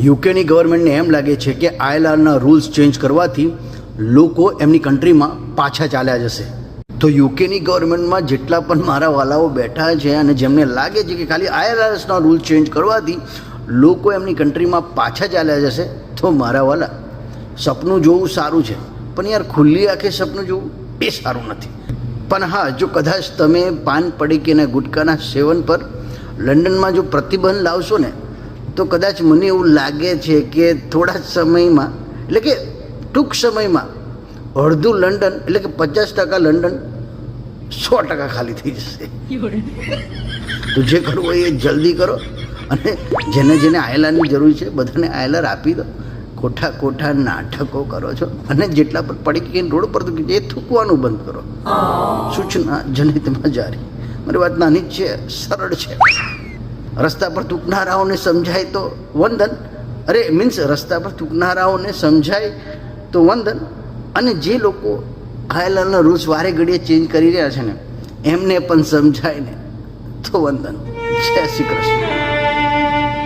યુકેની ગવર્મેન્ટને એમ લાગે છે કે આઈએલઆરના રૂલ્સ ચેન્જ કરવાથી લોકો એમની કન્ટ્રીમાં પાછા ચાલ્યા જશે. તો યુકેની ગવર્મેન્ટમાં જેટલા પણ મારા વાલાઓ બેઠા છે અને જેમને લાગે છે કે ખાલી આઈએલઆરના રૂલ ચેન્જ કરવાથી લોકો એમની કન્ટ્રીમાં પાછા ચાલ્યા જશે, તો મારા વાલા, સપનું જોવું સારું છે, પણ યાર ખુલ્લી આંખે સપનું જોવું એ સારું નથી. પણ હા, જો કદાચ તમે પાન પડીકી અને ગુટકાના સેવન પર લંડનમાં જો પ્રતિબંધ લાવશો ને, તો કદાચ મને એવું લાગે છે કે થોડા જ સમયમાં, એટલે કે ટૂંક સમયમાં અડધું લંડન, એટલે કે 50% લંડન 100% ખાલી થઈ જશે. તો જે કરવું હોય એ જલ્દી કરો, અને જેને જેને આયલાની જરૂર છે બધાને આયલર આપી દો. ખોટા નાટકો કરો છો, અને જેટલા પર પડી રોડ પર એ થૂકવાનું બંધ કરો. સૂચના જનિતમાં જારી. મારી વાત નાની જ છે, સરળ છે. રસ્તા પર થૂકનારાઓને સમજાય તો વંદન, રસ્તા પર થૂકનારાઓને સમજાય તો વંદન, અને જે લોકો આયલરના રૂલ્સ વારે ઘડીએ ચેન્જ કરી રહ્યા છે ને, એમને પણ સમજાય ને તો વંદન. જય શ્રી કૃષ્ણ.